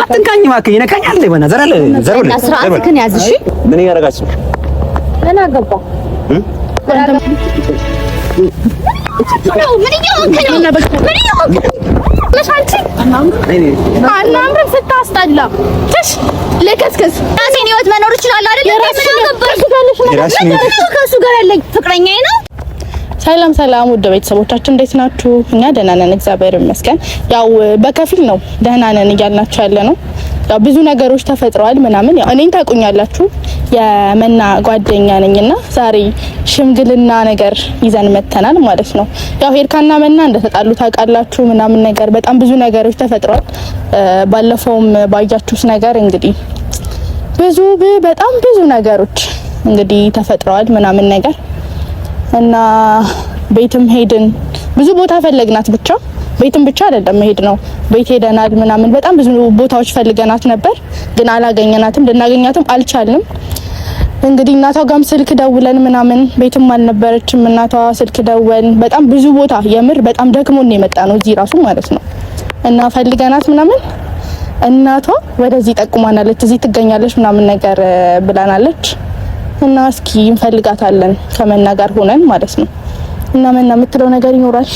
አትንካኝ እባክህ ይነካኛል ለበና ዘራለ ዘራለ ስርዓትህን ያዝ እሺ ምን ያረጋችሁ ለና ገባ ምን አናምርም ስታስጠላ ትሽ ለከስከስ ራሴን ህይወት መኖር ይችላል አይደል? ከሱ ጋር ያለኝ ፍቅረኛዬ ነው። ሰላም ሰላም ውድ ቤተሰቦቻችን እንዴት ናችሁ? እኛ ደህና ነን እግዚአብሔር ይመስገን። ያው በከፊል ነው ደህና ነን እያልናችሁ ያለ ነው። ያው ብዙ ነገሮች ተፈጥረዋል ምናምን ያው እኔን ታውቁኛላችሁ የመና ጓደኛ ነኝና ዛሬ ሽምግልና ነገር ይዘን መተናል ማለት ነው። ያው ሄርካና መና እንደተጣሉ ታውቃላችሁ ምናምን ነገር በጣም ብዙ ነገሮች ተፈጥረዋል። ባለፈውም ባያችሁስ ነገር እንግዲህ በጣም ብዙ ነገሮች እንግዲህ ተፈጥረዋል ምናምን ነገር እና ቤትም ሄድን ብዙ ቦታ ፈለግናት ብቻ ቤትም ብቻ አይደለም መሄድ ነው ቤት ሄደናል ምናምን በጣም ብዙ ቦታዎች ፈልገናት ነበር ግን አላገኘናትም ልናገኛትም አልቻልንም። እንግዲህ እናቷ ጋርም ስልክ ደውለን ምናምን ቤትም አልነበረችም እናቷ ስልክ ደወልን በጣም ብዙ ቦታ የምር በጣም ደክሞን የመጣ ነው እዚህ ራሱ ማለት ነው። እና ፈልገናት ምናምን እናቷ ወደዚህ ጠቁማናለች እዚህ ትገኛለች ምናምን ነገር ብላናለች። እና እስኪ እንፈልጋታለን ከመና ጋር ሆነን ማለት ነው። እና መና የምትለው ነገር ይኖራል?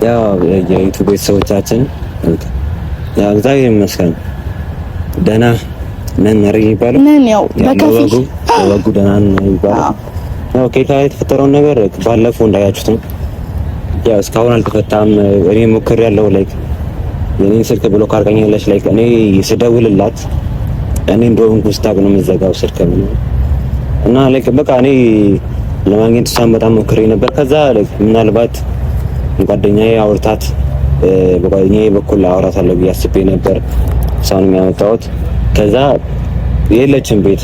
ያው የዩቲዩብ ቤተሰቦቻችን ያው እግዚአብሔር ይመስገን ደህና ነን ይባላል ነን ያው በከፊል ወጉ ደህና ነን ይባላል። ያው ኬካ የተፈጠረውን ነገር ባለፈው እንዳያችሁት ነው። ያው እስካሁን አልተፈታም። እኔ ሞክሬያለሁ ላይክ የኔን ስልክ ብሎክ አድርጋኛለች ላይክ እኔ ስደውልላት እኔ እንደውም ጉስታብ ነው የምዘጋው ስልክ እና ላይክ በቃ እኔ ለማግኘት እሷን በጣም ሞክሬ ነበር። ከዛ ላይክ ምናልባት ጓደኛዬ አውርታት በጓደኛዬ በኩል አውራታለሁ ብዬ አስቤ ነበር እሷን የሚያመጣሁት። ከዛ የለችም ቤት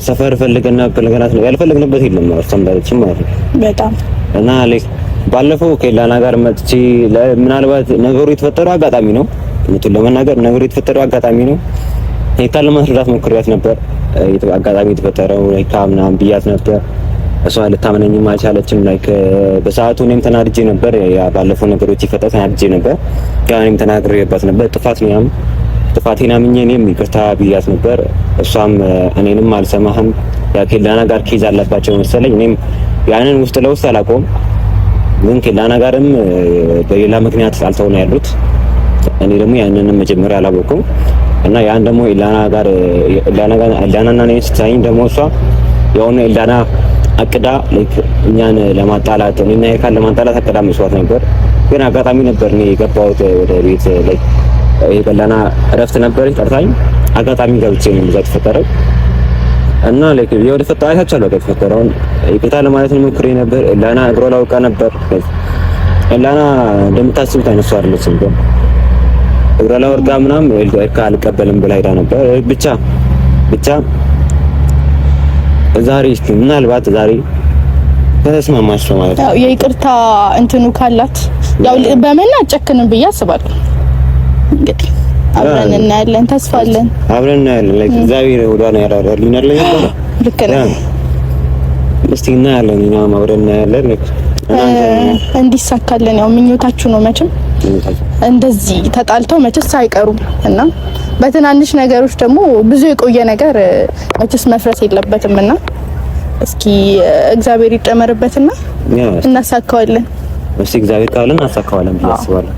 ሰፈር ፈልገናት ነው ያልፈለግንበት የለም አስተምራለችም ማለት ነው በጣም እና ላይክ ባለፈው ከላና ጋር መጥቼ ምናልባት ነገሩ የተፈጠረው አጋጣሚ ነው እንትን ለመናገር ነገሩ የተፈጠረው አጋጣሚ ነው። ሄካል ለማስረዳት ሞክሬያት ነበር አጋጣሚ የተፈጠረው ላይክ ምናምን ብያት ነበር እሷ ልታመነኝም አልቻለችም። ላይክ በሰዓቱ እኔም ተናድጄ ነበር ያ ባለፈው ነገሮች ይፈጠሩ ተናድጄ ነበር ያው እኔም ተናግሬባት ነበር ጥፋት ነው ያም ጥፋቴን አምኜ እኔም ይቅርታ ብያት ነበር። እሷም እኔንም አልሰማህም ያ ከላና ጋር ኬዝ አለባቸው መሰለኝ እኔም ያንን ውስጥ ለውስጥ አላቆም ግን ከላና ጋርም በሌላ ምክንያት አልተው ነው ያሉት እኔ ደግሞ ያንን መጀመሪያ አላወኩም እና ያን ደግሞ ኢላናና እኔ ስታይኝ ደግሞ እሷ የሆነ ኢላና አቅዳ ላይክ እኛን ለማጣላት እኔና የካል ለማጣላት አቅዳ መስዋዕት ነበር። ግን አጋጣሚ ነበር እኔ የገባሁት ወደ ቤት ላይክ ኢላና እረፍት ነበር ጠርታኝ አጋጣሚ ገብቼ ነው እንደዛ ተፈጠረው እና ላይክ የወደ ፈጣሪያቸው አለው ተፈጠረውን ይቅርታ ለማለት ሞክሬ ነበር። ኢላና እግሯ ላውቃ ነበር ኢላና እንደምታስቡት አይነት ሰው አይደለችም ግን እግሯ ወርጋ ምናምን አልቀበልም ብላ ሄዳ ነበር። ብቻ ዛሬ ምናልባት ዛሬ ተስማማች ማለት ነው። የይቅርታ እንትኑ ካላት ያው በመና አጨክንም ብዬ አስባለሁ። እንግዲህ አብረን እናያለን ተስፋ አለን አብረን እናያለን ላይክ እግዚአብሔር ወዳና ያራራልኝ አይደል ይባላል ልክ ነው። እስቲ እናያለን እኛም አብረን እናያለን እንዲሳካለን ያው ምኞታችሁ ነው መቼም እንደዚህ ተጣልተው መቼስ አይቀሩም እና በትናንሽ ነገሮች ደግሞ ብዙ የቆየ ነገር መቼስ መፍረስ የለበትምና እስኪ እግዚአብሔር ይጨመርበትና እናሳካዋለን። እስቲ እግዚአብሔር ካለን እናሳካዋለን ብዬ አስባለሁ።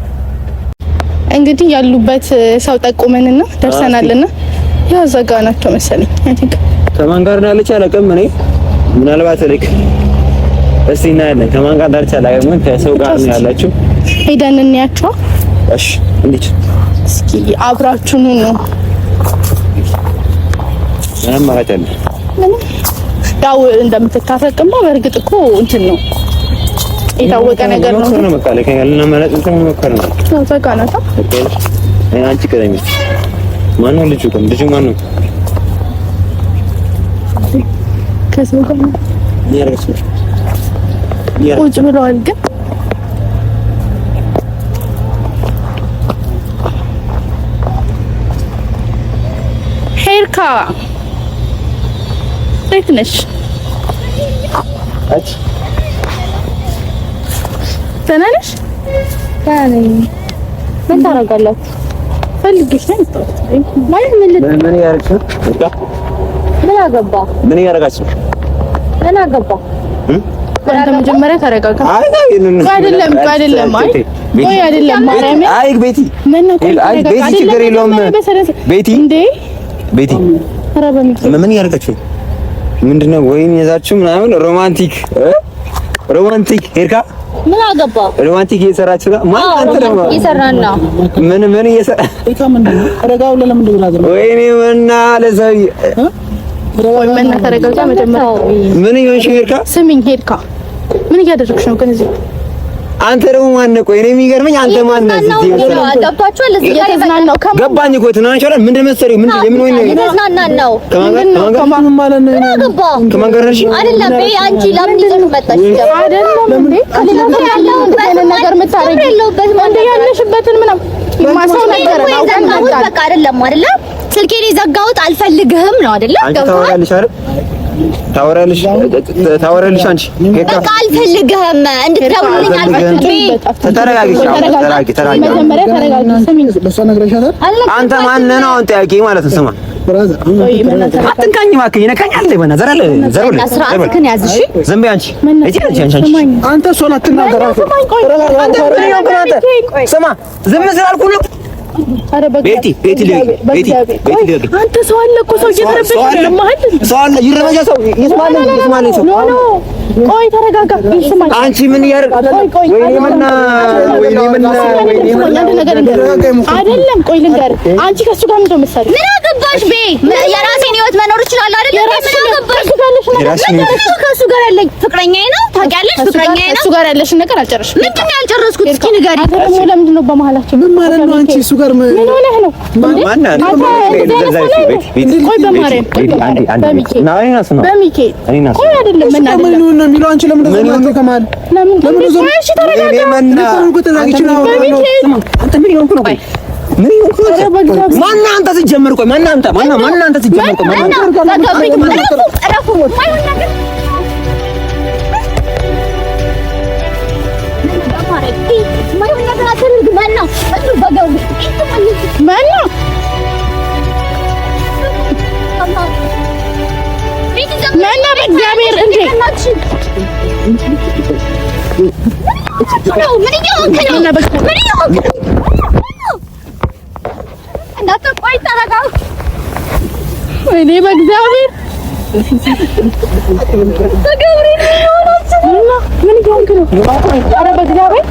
እንግዲህ ያሉበት ሰው ጠቁመንና ደርሰናልና ያው ዘጋናቸው መሰለኝ አይደል ከማን ጋር ነው ያለች አላውቅም እኔ ምናልባት ልክ እስቲ እናያለን ከማን ጋር ዳርቻ ላይ ምን ከሰው ጋር ነው ያላችሁ ሄደን እንያቸው። እሺ እንዴት እስኪ አብራችሁን ነው ማለት አለ ያው እንደምትታረቅማ በእርግጥ እኮ እንትን ነው የታወቀ ነገር ነው ነው መካለ ከያለና ማለት እንትን መከረ ነው ነው ተጋናታ አንቺ ከደኝ ማነው ልጁ ማነው ከሰው ጋር ያረሱ ቁጭ ብለዋል ግን ሄርካ እንዴት ነሽ? ደህና ነሽ? ምን ታረጋላችሁ? ፈልግሽ ነው ማለት ምን ያረጋችሁ? ምን አገባ? ምን ያረጋችሁ? ምን አገባ? አንተ መጀመሪያ ተረጋጋ። አይደለም ማርያም። አይ ቤቲ ቤቲ ችግር የለውም ቤቲ እንዴ ቤቲ ምን ያረጋችሁ? ምንድነው ወይን ይዛችሁ ምናምን ሮማንቲክ ሄርካ ምን አገባ? ሮማንቲክ እየሰራችሁ ነው። ማን አንተ ደግሞ እየሰራን ነው? ምን እየሰራ ረጋው ለምን እንደሆነ ወይኔ እና ለዘይ ወይ ምን ተረጋጋ። መጀመሪያ ምን ይሆንሽ ሄርካ? ስሚኝ ሄርካ ምን እያደረግሽ ነው ግን እዚህ? አንተ ደግሞ ማን ነው? ቆይ እኔ የሚገርመኝ አንተ ማን ነህ? እዚህ ገባችኋል? እዚህ እየተዝናናን ነው። ገባኝ እኮ ትናንቻለን። ምንድን ነው የምትሰሪው? ምን የምን ወይ ነው? እየተዝናናን ነው። ከማን ማለት ነው? ከማን ጋር ነሽ? አይደለም በይ አንቺ ለምን ይዘሽ መጣሽ? አይደለም እንዴ ከሌላ ጋር ያለው ነገር የምታረጊው እንዴ ያለሽበትን ምንም ማሳው ነገር ነው። በቃ አይደለም አይደለ? ስልኬን የዘጋሁት አልፈልግህም ነው አይደለ? ታወራለሽ አይደል? ታወራለሽ አንቺ በቃ አልፈልግህም እንድትደውልልኝ አልፈልግም። ተረጋጊ። መጀመሪያ ተረጋጊ። ስሚኝ ለሷ ነግረሻታል? አንተ ማን ነህ ነው ጥያቄ ማለት ነው። ስማ አትንካኝ እባክህ። ይነካኛል ለበና ዘራለ ዘራለ ስርዓትህን ያዝ እሺ። ዝም በይ አንቺ አንተ እሷን አትናገራት። ስማ ዝም ስላልኩ ነው። ቤቲ አንተ ሰው አለ እኮ ሰው እየተረበሸ ነው ማለት ሰው አለ ይረበሻ ሰው ይስማል ሰው ቆይ ተረጋጋ። ይስማል አንቺ ምን ያርግ አይደለም ቆይ ልንገርህ አንቺ ከሱ ጋር ምንድነው የምትሰሪው? ምን አገባሽ ቤ የራሴን ህይወት መኖር እችላለሁ አይደል? ምን አገባሽ? ከሱ ጋር ያለኝ ፍቅረኛዬ ነው ታውቂያለሽ? ፍቅረኛዬ ነው። ከሱ ጋር ያለሽን ነገር አልጨረስሽም። ምንድን ነው ያልጨረስኩት? እስኪ ንገሪኝ። አንተ ደግሞ ለምንድን ነው በመሀላችን ምን ማለት ነው? አንቺ እሱ ጋር ምን ሆነህ ነው? ማን የሚለው አንቺ ለምን እንደዚህ ከማል ለምን ነው እሺ ተረጋጋ። ማን አንተ ሲጀምር ቆይ ማን አንተ ሲጀምር ቆይ ማን ወይኔ በእግዚአብሔር ምን እየሆንክ ነው? ኧረ በእግዚአብሔር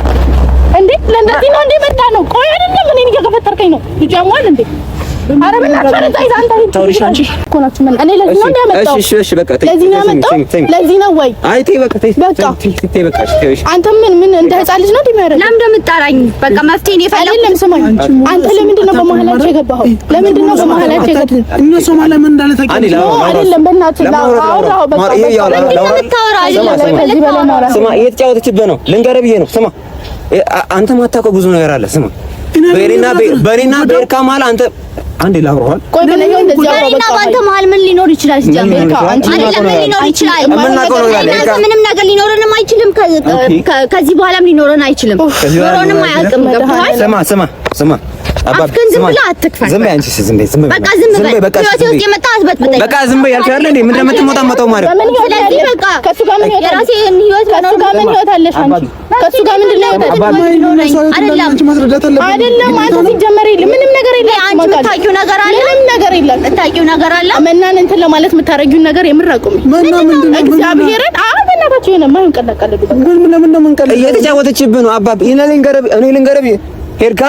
እንዴ ለእንደዚህ ነው እንዴ መጣ ነው? ቆይ አይደለም እኔን እየገፈተርከኝ ነው። ልጅ አሟል እንዴ? ኧረ ምን አትፈረጣይ አንተ ታውሪሽ አንቺ እኮ ናችሁ። ምን እኔ ለዚህ ነው እንደ ያመጣው? እሺ በቃ ለዚህ ነው ያመጣው? ለዚህ ነው ወይ? አይ ተይ በቃ ተይ በቃ አንተ ምን እንደ ህፃን ልጅ ነው እንደሚያደርግ? ለምን እንደምትጣራኝ? በቃ መፍትሄን የፈለኩት አይደለም። ስማኝ አንተ ለምንድን ነው በመሀላቸው የገባኸው? ለምንድን ነው በመሀላቸው የገባኸው? እነሱ ማለት ምን እንዳለ ታውቂያለሽ? አይደለም በእናትህ አውራው በቃ ስማ እየተጫወተችብህ ነው። ልንገርህ ብዬ ነው። ስማ አንተ ማታውቀው ብዙ ነገር አለ። ስማ በእኔና በኤርካ መሀል አንተ አንዴ ላውራው። ቆይ በለኛው እንደዚህ አውራው። በቃ ባንተ መሀል ምን ሊኖር ይችላል? ሲጀምር አይደለም ምን ሊኖር ይችላል? ምንም ነገር ሊኖርንም አይችልም። ከዚህ በኋላም ሊኖረን አይችልም። ኖሮንም አያውቅም። ገብቶሃል? ስማ አፍክን ዝም ብለህ አትክፈል። ዝም በይ አንቺ ዝም በይ በቃ ዝም በይ። በቃ ህይወቴ ውስጥ የመጣህ አትበጥብጠኝ። በቃ ዝም በይ ያልኩህ አይደል እንዴ? ምንድን ነው የምትሞጣሞጠው ማለት? ስለዚህ በቃ ከሱ ጋር ምን የራሴን ህይወት ከሱ ጋር ምን ህይወት አለሽ አንቺ? ከሱ ጋር ምንድን ነው አይደለም አንተ ሲጀመር የለም ምንም ነገር የለም። አንቺ የምታውቂው ነገር አለ? ምንም ነገር የለም። የምታውቂው ነገር አለ? መናን እንትን ለማለት የምታረጊውን ነገር የምር አቁሚ። እግዚአብሔርን በእናታችሁ የሆነ የማይሆን ቀላቀለ ለምን ነው የምንቀልድ? እየተጫወተችብህ ነው አባብ። እኔ ልንገርህ ሄርካ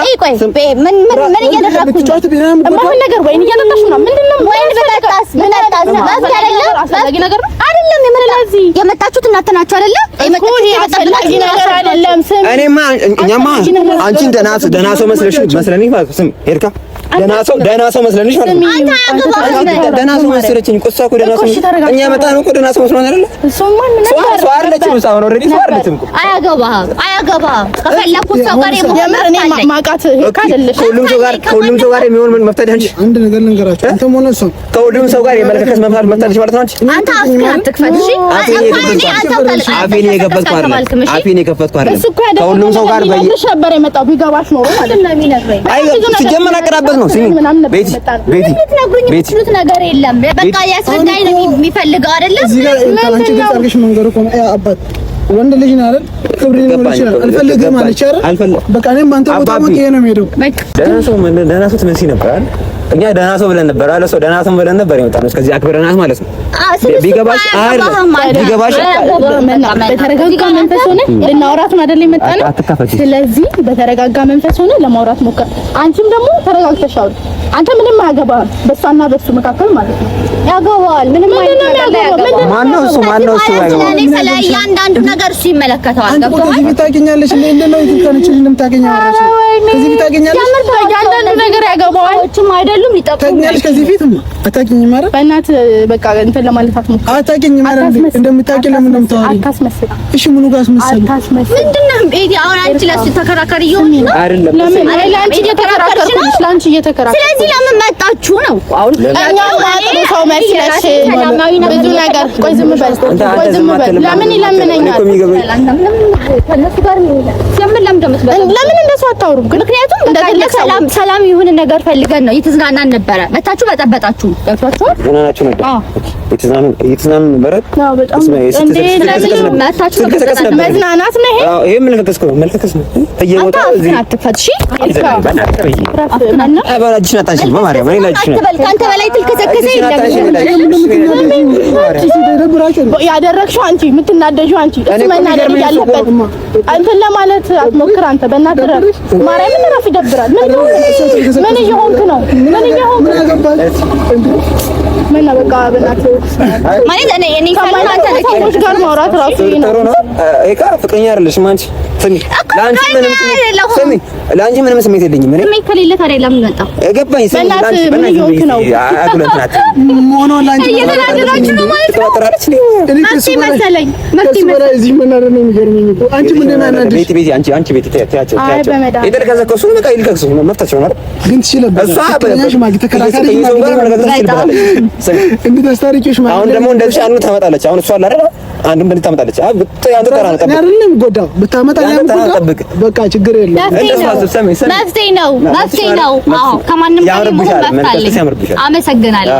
ምን እያደረግኩ የማይሆን ነገር ወይን እያጠጣሽ ነው? ምንድን ነው ወይን በጠጣስ ምን አጣስ ባስ አይደለም አስፈላጊ ነገር ነው አይደለም። ስለዚህ የመጣችሁት እናንተ ናችሁ አይደለ? አስፈላጊ ነገር አይደለም። ስም እኛማ አንቺን ደህና ሰው መስለኝ ማለት ስም ሄርካ ደህና ሰው መስለንሽ ማለት ነው። ደህና ሰው መስለችኝ እኮ እሷ እኮ ደህና ሰው እኛ መጣን እኮ ደህና ሰው መስሎን አይደለ? ሰው አይደለችም እሷ ነው ኦልሬዲ ሰው አይደለችም እኮ። አያገባህም ከፈለኩት ሰው ጋር የምር ማቃት አይደለሽ። ከሁሉም ሰው ጋር የሚሆን መፍታት አንቺ አንድ ነገር ልንገራችሁ። አንተም ሆነ እሷ ከሁሉም ሰው ጋር የመለከከስ መፍታትሽ ማለት ነው። አንተ አፍህን ትክፈት። እሺ አፌን የከፈትኩ አይደለም። ከሁሉም ሰው ጋር ነበር የመጣው ቢገባሽ ኖሮ ማለት ነው የሚነግረኝ። አይ ሲጀመር አቀራበት ነው። ቤቲ ቤት ነገር የለም። በቃ ያስረዳኝ ነው የሚፈልገው አይደለ? እዚህ ጋር አንቺ ግልጽ አድርገሽ መንገር እኮ ነው አባት ወንድ ልጅ ነው አይደል? ክብር ሊኖር ይችላል። አልፈልግም አለች አይደል? በቃ እኔም አንተ ቦታ ወጥቼ ነው የምሄደው። ደህና ሰው ትመስይ ነበር አይደል? እኛ ደህና ሰው ብለን ነበር አለ ሰው ደህና ሰው ብለን ነበር የመጣነው። እስከዚህ አክብረናት ማለት ነው። ቢገባሽ በተረጋጋ መንፈስ ሆነ ልናወራት ነው አይደል የመጣነው። ስለዚህ በተረጋጋ መንፈስ ሆነ ለማውራት ሞክር። አንቺም ደግሞ ተረጋግተሽ አውሪ። አንተ ምንም አያገባህም በሷና በሱ መካከል ማለት ነው። ያገባዋል ምንም አይደለም። ማነው እሱ ያገባዋል? እኔ ስለ እያንዳንዱ ነገር እሱ ይመለከተዋል። ገብቶሃል? ከዚህ ቢታገኛለሽ እንደው ይተከነችልሽ እንደምታገኛለሽ ከዚህ ቢታገኛለሽ እያንዳንዱ ነገር ያገባዋል። አይደሉም ይጠቁኛለሽ። ከዚህ ፊት አታውቂኝም አይደል? በእናትህ በቃ እንትን ለማለት አትሞክር። አታውቂኝም አይደል? እንደምታውቂ ለምን ነው የምታወሪው? አታስመስል። እሺ ምኑ ጋር አስመስል? ምንድነው ቤቲ? አሁን አንቺ ለሱ ተከራካሪ እየሆንሽ ነው አይደለም? ለምን ለአንቺ እየተከራከርኩ ነው? ለአንቺ እየተከራከርኩ። ስለዚህ ለምን መጣችሁ ነው? አሁን እኛ ማጥሩ ሰው መስለሽ ብዙ ነገር ቆይ ዝም በል ቆይ ዝም በል። ለምን ይለምነኛል? ለምን እንደሱ አታወሩም? ምክንያቱም ሰላም ይሁን ነገር ፈልገን ነው። እየተዝናናን ነበረ። መታችሁ በጠበጣችሁ ገብቷችኋል? ዝናናችሁ ነበር። እየተዝናኑ ነበረ። አዎ በጣም መዝናናት ነው ይሄ። አዎ ይሄ መልከከስ ነው። እየወጣው እዚህ አትፈትሺ አባላጅሽ ናታንሽ በማርያም እኔ ላጅሽ ነው። ካንተ በላይ ትልከሰከሰ ያደረግሽው አንቺ የምትናደጂው አንቺ እሱ መናደድ ያለበት አንተን ለማለት አትሞክር። አንተ በእናትህ ማርያምን እረፍ። ይደብራል። ምን እየሆንክ ነው? ምን በቃ በእናትህ ማለት እኔ ሰዎች ጋር ማውራት ራሱ ጥሩ ነው። ኤካ ፍቅረኛ አይደለሽም አንቺ። ለአንቺ ምንም ስሜት የለኝም። እኔ ስሜት ከሌለ ታዲያ ለምን መጣ? ገባኝ። በእናትህ ምን እየሆንክ ነው? ሞኖ ላንቺ እየተናደዳችሁ ነው ማለት ነው። መፍትሄ መሰለኝ መፍትሄ መሰለኝ። እዚህ ምን አደረገ ነው የሚገርመኝ እኮ አንቺ ምን እናናደሽ? ቤቲ አንቺ ቤቲ ተያቸው የተከሰከሱ ነው። በቃ ይልከሱ ነው መፍታቸው ነው ግን ትችላለሽ። እሷ ማግ ተከራካሪ እንድታስታርቂሽ ማለት አሁን ደግሞ እንደዚህ አንዱ ታመጣለች። አሁን እሷ አይደል አንዱ እንደዚህ ታመጣለች። ብታይ አንዱ ተራ ነው ጠብቅ አይደለም ጎዳው ብታመጣ ጠብቅ። በቃ ችግር የለም። መፍትሄ ነው። አዎ ከማንም ጋር መፍታለች። አመሰግናለሁ።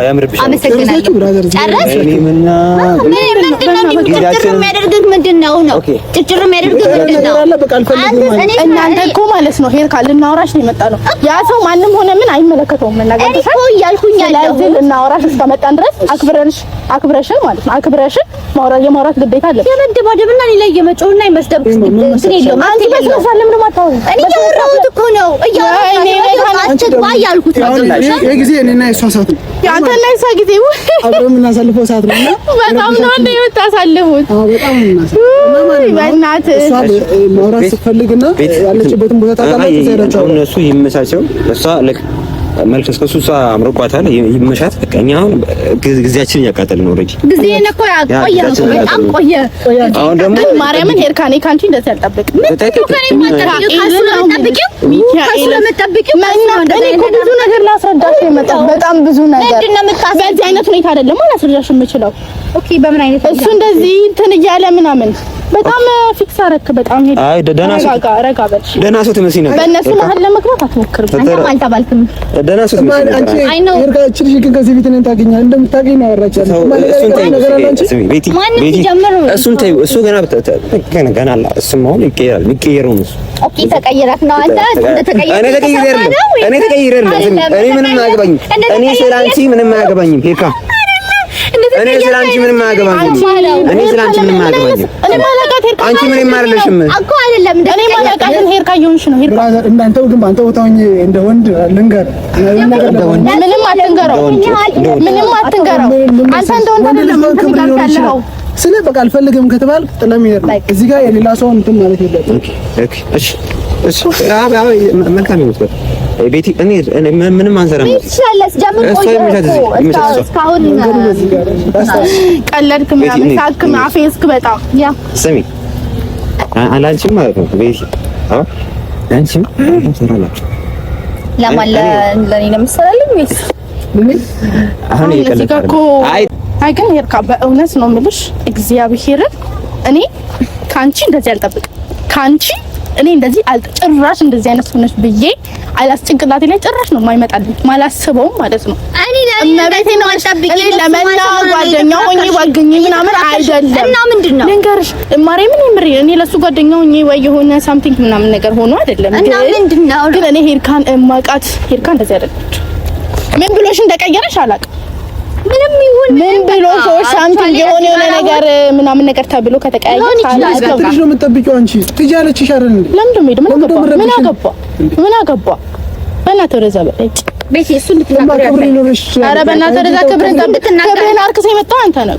ጨረስ ምንድነው ነው ጭጭር የሚያደርግህ ምንድነው? እናንተ እኮ ማለት ነው ሄር ካል ልናወራሽ ነው የመጣ ነው። ያ ሰው ማንም ሆነ ምን አይመለከተውም። መናገር እኮ እያልኩኝ ያለው ልናወራሽ እስከመጣን ድረስ አክብረሽን ማለት ነው። አክብረሽን የማውራት ግዴታ አለ። የመደባደብና ሌላ የመጮህና የመስደብ እንትን የለውም። አንቺ በስመሳለም ደማታው እኔ ያወራሁት እኮ ነው ያልኩት ነው። ጊዜ እኔና እሷ ሰዓት ነው ያንተና እሷ ጊዜ አብረን የምናሳልፈው ሰዓት ነው። በጣም ነው እንደ የምታሳልፉት። አዎ በጣም ነው። በእናትህ እሷ ማውራት ስትፈልግና ያለችበትን ቦታ ታውቃለች። ዘይራቸው እነሱ ይመሳቸው እሷ መልከስከሱ እሷ አምሮባታል። ይመሻት በቃ እኛ አሁን ጊዜያችንን እያቃጠልን ነው። ኦልሬዲ ጊዜን እኮ ያቆየ ነው። በጣም ቆየ። አሁን ደግሞ ማርያምን ሄርካኔ ካንቺ እንደዚህ አልጠብቅም። ብዙ ነገር ላስረዳሽ ነው የመጣሁት። በጣም ብዙ ነገር በዚህ አይነት ሁኔታ አይደለም ላስረዳሽ የምችለው። ኦኬ በምን አይነት እሱ እንደዚህ እንትን እያለ ምናምን በጣም ፊክስ አረክ። በጣም ሄድ አይ ረጋ በልሽ። ደህና ሰው ትመስይ ነበር። በእነሱ መሀል ለመግባት አትሞክርም። አንተ አልተባልክም። ደህና ሰው ትመስይ ነበር። አይ ነው ይርጋችሁ ልጅ ግን ከዚህ ቤት እኔን ታገኛለህ እንደምታገኝ ነው ያወራቻለሁ። እሱን ተይው ቤቲ ቤቲ እሱን ተይው። እሱ ገና አላ እሱም አሁን ይቀየራል ነው። ኦኬ ተቀየራክ ነው አንተ እኔ ተቀይሬያለሁ። እኔ ምንም አያገባኝም። እኔ ስለአንቺ ምንም አያገባኝም ሄርካ እኔ ስላንቺ ምንም አያገባኝም። አንቺ ምንም አይደለሽም እኮ አይደለም። እኔ ማለቃትን ሄርካ እየሆንሽ ነው። ሄርካ እናንተው ግን ባንተ ቦታው እንደ ወንድ ልንገር ምንም አትንገረው። አንተ እንደ ወንድ አይደለም ያለው ስለ በቃ አልፈልግም ከተባል ጥለም ይሄድ። እዚህ ጋር የሌላ ሰው እንትን ማለት የለበትም። እሺ እሺ መልካም ይመስል ቤቲ እኔ ምንም አንሰራም። ይችላልስ ጀምር እስካሁን ቀለድክ ምናምን ሳልክ አፌዝክ በጣም ያ ስሚ አላንቺም ማለት ነው ቤቲ አዎ አንቺም ሰራላችሁ ለማለ ለኔ ነው የምትሰራልኝ ወይስ አሁን ይቀለድ አይ ግን ይርካ በእውነት ነው የምልሽ እግዚአብሔርን እኔ ካንቺ እንደዚህ አልጠብቅም ካንቺ እኔ እንደዚህ ጭራሽ እንደዚህ አይነት ሆነሽ ብዬ አላስጭንቅላቴ ላይ ጭራሽ ነው የማይመጣልኝ ማላስበውም ማለት ነው እኔ ለቤቴ ነው አልጠብቅኝ እኔ ለመላ ጓደኛው ሆኜ ዋግኝ ምናምን አይደለም እና ምንድነው ልንገርሽ ማርያምን ምሪ እኔ ለሱ ጓደኛው ሆኜ ወይ የሆነ ሳምቲንግ ምናምን ነገር ሆኖ አይደለም እና ምንድነው ግን እኔ ሄርካን ማቃት ሄርካ እንደዚህ አይደለች ምን ብሎሽ እንደቀየረሽ አላውቅም ምንም ይሁን ምን ብሎ ሳምቲንግ የሆነ ነገር ምናምን ነገር ተብሎ ከተቀያየረ አላውቅም ነው የምትጠብቂው አንቺ ትጃለች ይሻረን እንዴ ለምን ምን አገባ በእናትህ ወደዛ በእጭ ቤቴ እሱ እንድትናገር ኧረ በእናትህ ወደዛ ክብርን አርክሰ የመጣው አንተ ነህ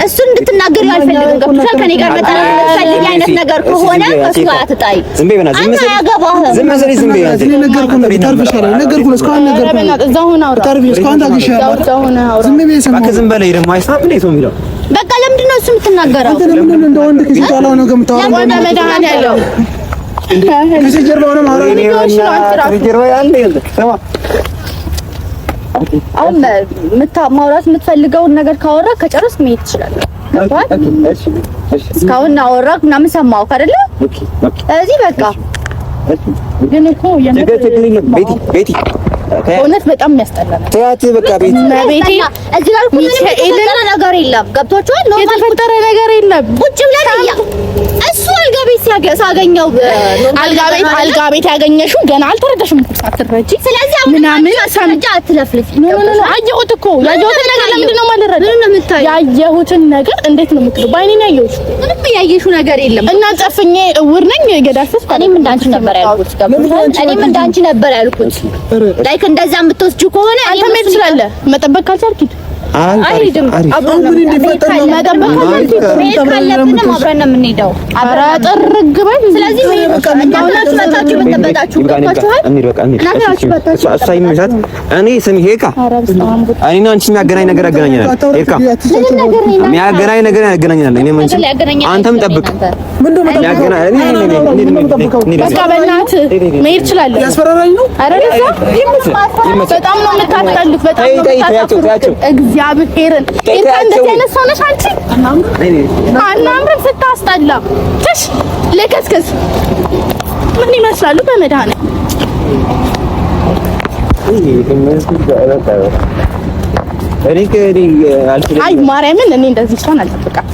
እሱ እንድትናገር አልፈልግም ገብቶሻል ከኔ ጋር መጣላት የምትፈልጊ አይነት ነገር ከሆነ እሱ ጋር አትጣይ ዝም በይ በእናትህ ዝም በይ ዝም በይ እኔ ነገርኩህ ነው ታርፍሻለሁ ነገርኩህ እስካሁን ነገርኩህ በእናትህ እዛው ሆነ አውራ ታርፊ እስካሁን ታግሻለሁ ዝም በይ ሰማህ ዝም በላይ ደግሞ አይሳብ እንዴት ነው የሚለው በቃ ለምንድን ነው እሱ የምትናገረው አንተ ለምን እንደ ወንድ ከዚህ በኋላ ነው ከምታወራው ወንድ መድኃኒት ያለው ከዚህ ጀርባ ሆነ ማውራት ጀርባ ያለ ሰማ አሁን ማውራት የምትፈልገውን ነገር ካወራ ከጨረስክ መሄድ ትችላለህ እስካሁን አወራክ ምናምን ሰማሁህ አይደለ እዚህ በቃ ግን እኮ ቤቲ እውነት በጣም የሚያስጠላ ነው ተያት በቃ ቤቲ ቤቲ እዚህ ጋር እኮ ምንም የተፈጠረ ነገር የለም ገብቶሻል ኖርማል የተፈጠረ ነገር የለም ቁጭ ብለን እሱ አልጋ ቤት ሳገኘው አልጋ ቤት ያገኘሽው ገና አልተረዳሽም እኮ ሳትረጂ ስለዚህ አሁን ምናምን ሰምጃ አትለፍልፍ አየሁት እኮ ያየሁትን ነገር ለምንድን ነው የማልረዳው ምንም ነው የምታየው ያየሁትን ነገር እንዴት ነው የምትለው ባይኔ ነው ያየሁት ምንም ያየሽው ነገር የለም እና ጨፍኜ እውር ነኝ ገዳስስ እኔም እንዳንቺ ነበር ያልኩት እኔም እንዳንቺ ነበር ያልኩት ላይክ እንደዛ የምትወስጂው ከሆነ አንተ ምን ትችላለህ መጠበቅ ካልቻልክ አይሄድም አብረን ነው የምንሄደው አብረን ጥርግ በል ስለዚህ መታችሁ መጠበቃችሁ ገብታችኋል እኔ ስሚ ሄካ እኔና አንቺ የሚያገናኝ ነገር ያገናኘናል ሄካ የሚያገናኝ ነገር ያገናኘናል እኔ አንቺ አንተም ጠብቅ በቃ በእናትህ መሄድ ትችላለህ ያስፈራራኝ ነው አይደል በጣም ነው የምታስጠሉት በጣም ነው የምታስጠሉት እግዚአብሔርን እንደዚህ አይነት ሰው ነሽ አንቺ አናምርም ስታስጠላ ትሽ ለከስከስ ምን ይመስላሉ በመድኃኒዓለም አይ ማርያምን እኔ እንደዚህ ሰው አልጠብቃም